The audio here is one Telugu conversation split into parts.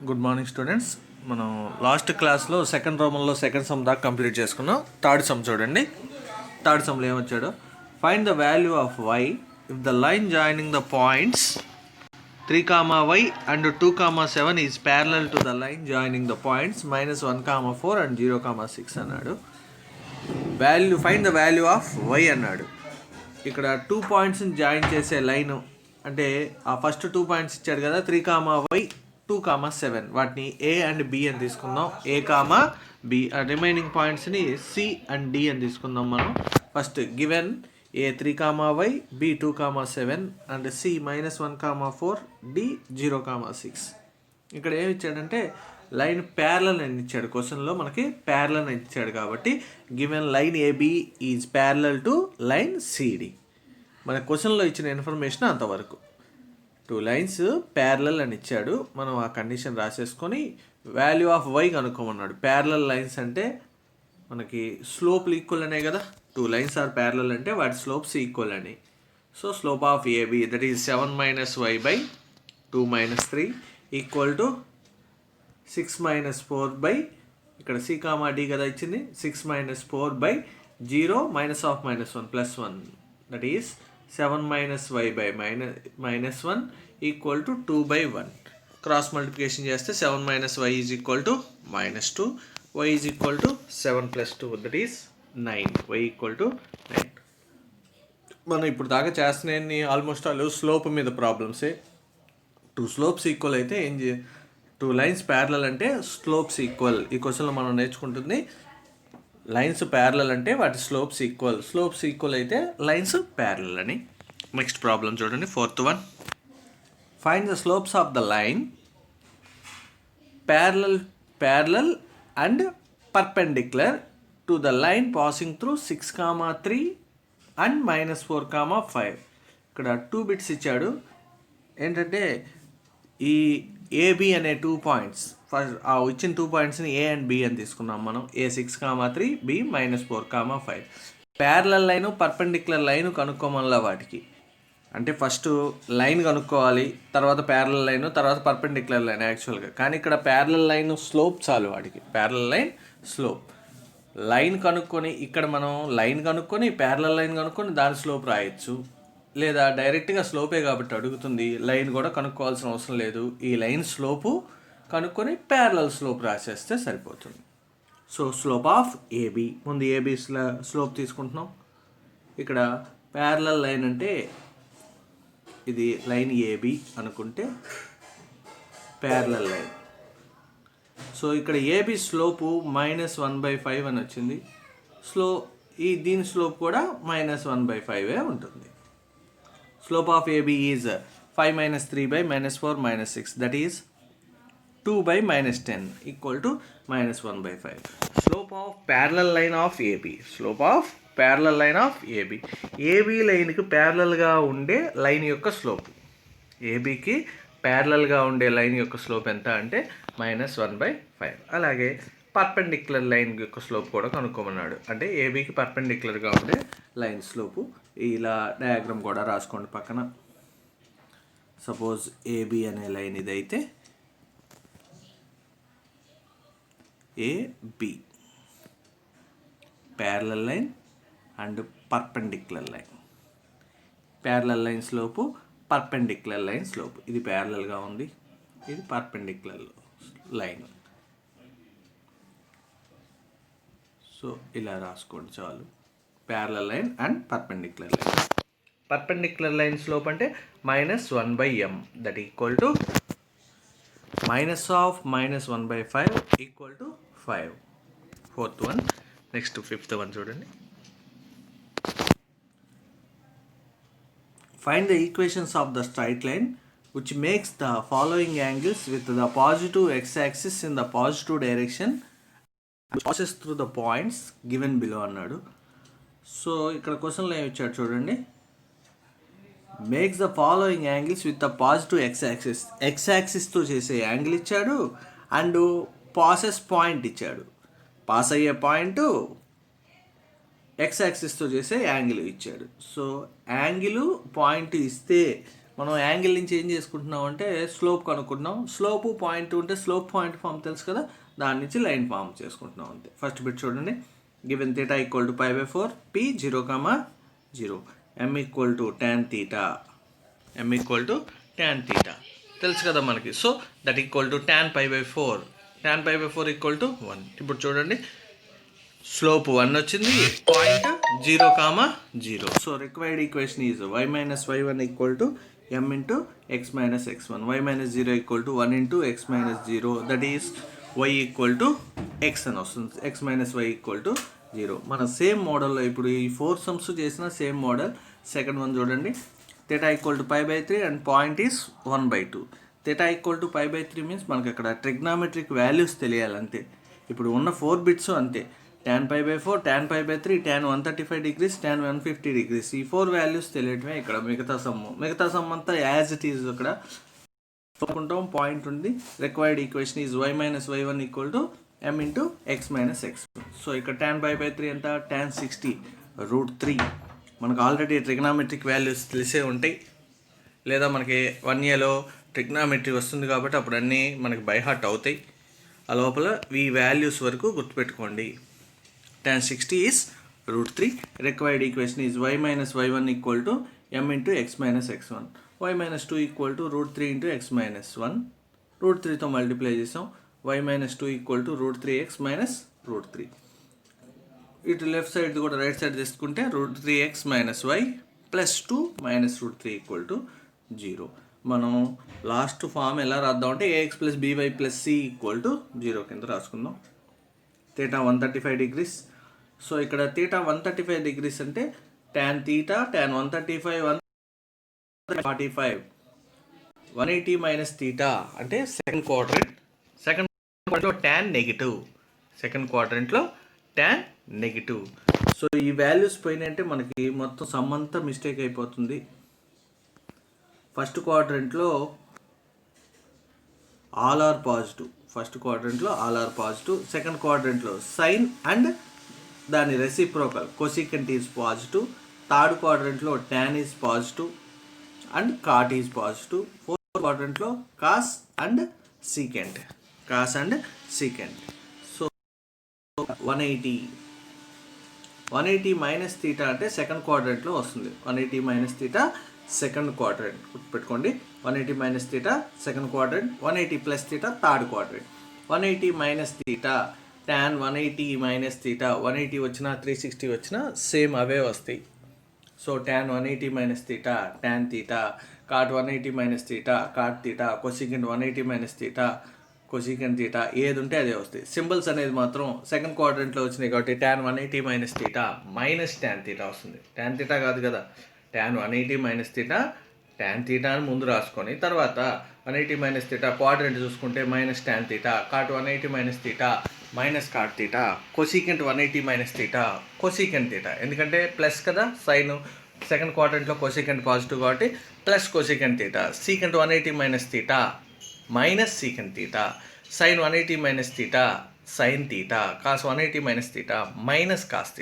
Good morning students. మనం లాస్ట్ క్లాస్లో సెకండ్ రోమన్లో సెకండ్ సమ్ దాకా కంప్లీట్ చేసుకున్నాం. థర్డ్ సమ్ చూడండి. థర్డ్ సమ్లో ఏమొచ్చాడో, find the value of y if the line joining the points 3, and 2, 7 is parallel to the line joining the points -1, 4 and 0, 6 అన్నాడు. Find the value of y అన్నాడు. ఇక్కడ 2 పాయింట్స్ని జాయిన్ చేసే లైన్ అంటే ఆ ఫస్ట్ 2 పాయింట్స్ ఇచ్చాడు కదా, 3, 2, 7 వాటిని ఏ అండ్ బి అని తీసుకుందాం. ఏ కామా బి, రిమైనింగ్ పాయింట్స్ని సి అండ్ డి అని తీసుకుందాం. మనం first given A 3, B 2, 7 and C -1, 4 D 0, 6. ఇక్కడ ఏమి ఇచ్చాడంటే లైన్ ప్యారలల్ అని ఇచ్చాడు. క్వశ్చన్లో మనకి ప్యారలల్ అని ఇచ్చాడు కాబట్టి given line AB is parallel to line CD. మన క్వశ్చన్లో ఇచ్చిన ఇన్ఫర్మేషన్ అంతవరకు. 2 లైన్స్ ప్యారలల్ అని ఇచ్చాడు. మనం ఆ కండిషన్ రాసేసుకొని వాల్యూ ఆఫ్ వై కనుక్కోమన్నాడు. ప్యారలల్ లైన్స్ అంటే మనకి స్లోప్లు ఈక్వల్ అనే కదా. 2 లైన్స్ ఆర్ ప్యారలల్ అంటే వాటి స్లోప్స్ ఈక్వల్ అని. So slope of AB that is 7 - y/ 2 - 3 equal to 6 - 4 ఇక్కడ c, d కదా ఇచ్చింది. 6 - 4 0 -1 +1 that is 7 - y/ -1 equal to 2/1. Cross multiplication చేస్తే 7 - y is equal to -2, y is equal to 7 + 2 that is 9, y equal to 9. మనం ఇప్పుడు దాకా చేస్తున్నాయన్ని ఆల్మోస్ట్ ఆల్ స్లోప్ మీద ప్రాబ్లమ్సే. 2 స్లోప్స్ ఈక్వల్ అయితే 2 లైన్స్ ప్యారలల్ అంటే స్లోప్స్ ఈక్వల్. ఈ క్వశ్చన్లో మనం నేర్చుకుంటుంది లైన్స్ ప్యారలల్ అంటే వాటి స్లోప్స్ ఈక్వల్. స్లోప్స్ ఈక్వల్ అయితే లైన్స్ ప్యారలల్ అని. నెక్స్ట్ ప్రాబ్లం చూడండి, 4th one. Find the slopes of the line parallel and perpendicular to the line passing through 6, 3 and -4, 5. ఇక్కడ 2 బిట్స్ ఇచ్చాడు. ఏంటంటే ఈ ఏబి అనే 2 పాయింట్స్, ఫస్ట్ ఆ ఇచ్చిన 2 పాయింట్స్ని ఏ అండ్ బి అని తీసుకున్నాం మనం. A 6, 3, B -4, 5. Parallel line perpendicular line కనుక్కోమల్లా వాటికి. అంటే ఫస్ట్ లైన్ కనుక్కోవాలి, తర్వాత ప్యారలల్ లైను, తర్వాత పర్పెండిక్యులర్ లైన్ యాక్చువల్గా. కానీ ఇక్కడ ప్యారలల్ లైన్ స్లోప్ చాలు వాటికి. ప్యారలల్ లైన్ స్లోప్ లైన్ కనుక్కొని ఇక్కడ మనం లైన్ కనుక్కొని ప్యారలల్ లైన్ కనుక్కొని దాని స్లోప్ రాయొచ్చు. లేదా డైరెక్ట్గా స్లోపే కాబట్టి అడుగుతుంది, లైన్ కూడా కనుక్కోవాల్సిన అవసరం లేదు. ఈ లైన్ స్లోపు కనుక్కొని ప్యారలల్ స్లోప్ రాసేస్తే సరిపోతుంది. సో స్లోప్ ఆఫ్ ఏబి, ముందు ఏబి స్లోప్ తీసుకుంటున్నాం. ఇక్కడ ప్యారలల్ లైన్ అంటే ఇది లైన్ ఏబి అనుకుంటే ప్యారలల్ లైన్. సో ఇక్కడ ఏబి స్లోపు -1/5 అని వచ్చింది. దీని స్లోప్ కూడా -1/5 ఉంటుంది. Slope of AB is 5 - 3 -4 -6 that is 2/-10 equal to -1/5. Slope of parallel line of AB. Slope of parallel line of AB. AB లైన్కి ప్యారలల్గా ఉండే లైన్ యొక్క స్లోప్. ఏబికి ప్యారలల్గా ఉండే లైన్ యొక్క స్లోప్ ఎంత అంటే -1/5. అలాగే పర్పెండిక్యులర్ లైన్ యొక్క స్లోప్ కూడా కనుక్కోమన్నాడు. అంటే ఏబికి పర్పెండిక్యులర్గా ఉండే లైన్ స్లోపు. ఇలా డయాగ్రామ్ కూడా రాసుకోండి పక్కన. సపోజ్ ఏబి అనే లైన్ ఇదైతే AB parallel line and perpendicular line. Parallel line slope, perpendicular line slope. ఇది ప్యారలల్గా ఉంది, ఇది పర్పెండిక్యులర్ లైన్. సో ఇలా రాసుకోండి చాలు. Parallel line and perpendicular line. Perpendicular line slope అంటే -1/m that equal to -1/5 equal to 5. 4th one. Next 5th one చూడండి. Find the equations of the straight line which makes the following angles with the positive x-axis in the positive direction passes through the points given below అన్నాడు. సో ఇక్కడ క్వశ్చన్లో ఏమి ఇచ్చాడు చూడండి. Makes the following angles with the positive x యాక్సిస్తో చేసే యాంగిల్ ఇచ్చాడు, అండ్ పాసెస్ పాయింట్ ఇచ్చాడు. పాస్ అయ్యే పాయింట్ ఎక్స్ యాక్సిస్తో చేసే యాంగిల్ ఇచ్చాడు. సో యాంగిల్ పాయింట్ ఇస్తే మనం యాంగిల్ నుంచి ఏం చేసుకుంటున్నాం అంటే స్లోప్ కనుక్కుంటున్నాం. స్లోపు పాయింట్ ఉంటే స్లోప్ పాయింట్ ఫామ్ తెలుసు కదా, దాని నుంచి లైన్ ఫామ్ చేసుకుంటున్నాం అంతే. ఫస్ట్ బిట్ చూడండి, given θ equal to π/4 p 0, 0, m equal to tan θ తెలుసు కదా మనకి. So that equal to tan π/4 equal to 1. ఇప్పుడు చూడండి, స్లోప్ 1 వచ్చింది, point 0, 0. So required equation is y - y1 equal to m into x - x1. y - 0 equal to 1 into x - 0, that is y equal to x అని వస్తుంది. x - y equal to 0. మన సేమ్ మోడల్లో ఇప్పుడు ఈ 4 సమ్స్ చేసిన సేమ్ మోడల్. సెకండ్ వన్ చూడండి, θ equal to π/3 and point is 1/2. θ equal to π/3 means మనకి అక్కడ ట్రిగ్నామెట్రిక్ వాల్యూస్ తెలియాలి అంతే. ఇప్పుడు ఉన్న 4 బిట్స్ అంతే, tan π/4, tan π/3, tan 135 degrees, tan 150 degrees. ఈ 4 వాల్యూస్ తెలియటమే ఇక్కడ మిగతా సమ్ అంతా యాజ్ ఇట్ ఈజ్ అక్కడ అనుకుంటాం. పాయింట్ ఉంది, required equation is y - y1 equal to m into x - x. So ఇక్కడ tan π/3 ఎంత, tan 60√3. మనకు ఆల్రెడీ ట్రిగ్నామెట్రిక్ వాల్యూస్ తెలిసే ఉంటాయి, లేదా మనకి 1 yearలో ట్రిగ్నామెట్రీ వస్తుంది కాబట్టి అప్పుడు అన్నీ మనకి బై హార్ట్ అవుతాయి. ఆ లోపల ఈ వాల్యూస్ వరకు గుర్తుపెట్టుకోండి. tan 60 is √3. Required equation is y - y1 equal to m into x - x1. y - 2 equal to √3 into x - 1. √3తో multiply చేసాం. y - 2 equal to √3x - √3. ఇటు లెఫ్ట్ సైడ్ కూడా రైట్ సైడ్ తీసుకుంటే √3x - y plus 2 - √3 equal to 0. మనం లాస్ట్ ఫామ్ ఎలా రాద్దాం అంటే ax + by + c equal to 0 కింద రాసుకుందాం. θ 135 degrees. సో ఇక్కడ θ 135 degrees అంటే tan θ, tan 135, 145, 180 మైనస్ θ అంటే సెకండ్ క్వాడ్రంట్లో tan నెగిటివ్. సెకండ్ క్వాడ్రంట్లో tan నెగిటివ్. సో ఈ వాల్యూస్ పోయినంటే మనకి మొత్తం సమ్ అంతా మిస్టేక్ అయిపోతుంది. ఫస్ట్ క్వాడ్రంట్లో ఆల్ ఆర్ పాజిటివ్. సెకండ్ క్వాడ్రంట్లో సైన్ అండ్ దాని రెసిప్రోకల్ కొసికెంట్ ఈజ్ పాజిటివ్. థర్డ్ క్వాడ్రంట్లో tan is positive and cot is positive. Fourth క్వాడ్రంట్లో cos and secant. So 180 minus θ అంటే సెకండ్ క్వాడ్రంట్లో వస్తుంది. 180 మైనస్ θ సెకండ్ క్వాడ్రంట్ గుర్తుపెట్టుకోండి. 180 minus θ second quadrant, 180 plus θ third quadrant. 180 minus θ tan 180 minus θ, 180 వచ్చినా 360 వచ్చినా సేమ్ అవే వస్తాయి. So tan 180 minus θ tan θ, cot 180 minus θ cot θ, cosecant 180 minus θ cosecant θ, ఏది ఉంటే అదే వస్తాయి. సింబల్స్ అనేది మాత్రం సెకండ్ క్వాడ్రంట్లో వచ్చినాయి కాబట్టి tan 180 మైనస్ θ మైనస్ tan θ వస్తుంది. tan θ కాదు కదా, tan 180 మైనస్ θ tan θ అని ముందు రాసుకొని తర్వాత 180 మైనస్ θ క్వాడ్రంట్ చూసుకుంటే minus tan θ, cot 180 minus θ minus cot θ, cosecant 180 minus θ cosecant θ. ఎందుకంటే ప్లస్ కదా, సైన్ సెకండ్ క్వాడ్రంట్లో కొసికెంట్ పాజిటివ్ కాబట్టి plus cosecant θ. Secant 180 minus θ minus secant θ. Sine 180 minus θ sine θ. Cos 180 minus θ minus cos θ.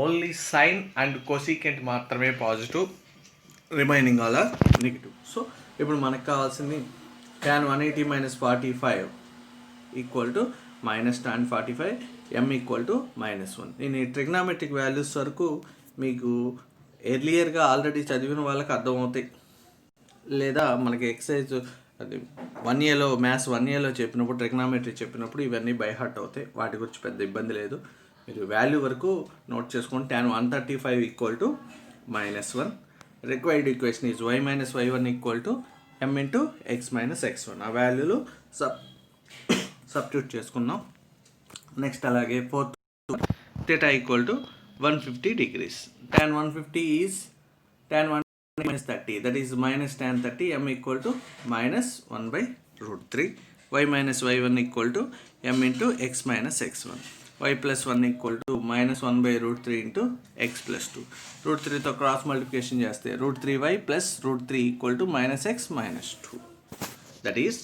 Only sine and cosecant మాత్రమే positive, remaining all are negative. So ఇప్పుడు మనకు కావాల్సింది tan 180 minus 45 equal to minus tan 45, m equal to -1. నేను ఈ ట్రిగ్నామెట్రిక్ వాల్యూస్ వరకు మీకు ఎర్లియర్గా ఆల్రెడీ చదివిన వాళ్ళకి అర్థమవుతాయి, లేదా మనకి ఎక్సైజ్ అది 1 yearలో మ్యాథ్స్ 1 yearలో చెప్పినప్పుడు ట్రిగ్నామెట్రీ చెప్పినప్పుడు ఇవన్నీ బై హార్ట్ అవుతాయి. వాటి గురించి పెద్ద ఇబ్బంది లేదు. మీరు వాల్యూ వరకు నోట్ చేసుకోండి. tan 135 equal to -1. Required equation is y - y1 equal to m into x - x1. ఆ వాల్యూలు సబ్స్టిట్యూట్ చేసుకున్నాం. నెక్స్ట్ అలాగే fourth θ equal to 150 degrees. tan 150 is tan 1 - 30, that is minus tan 30, m equal to -1/√3. y - y1 equal to m into x - x1. y plus 1 equal to -1/√3 into x plus 2. √3తో క్రాస్ మల్టిప్లికేషన్ చేస్తే √3y plus √3 equal to -x - 2. That is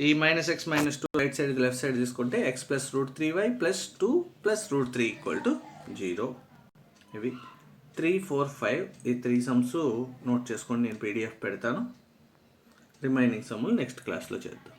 ఈ -x - 2 right side left side తీసుకుంటే x plus √3y plus 2 plus √3 equal to 0. ఇవి 3, 4, 5 ఈ 3 సమ్స్ నోట్ చేసుకోండి, నేను పీడిఎఫ్ పెడతాను. రిమైనింగ్ సమ్ములు నెక్స్ట్ క్లాస్లో చేద్దాం.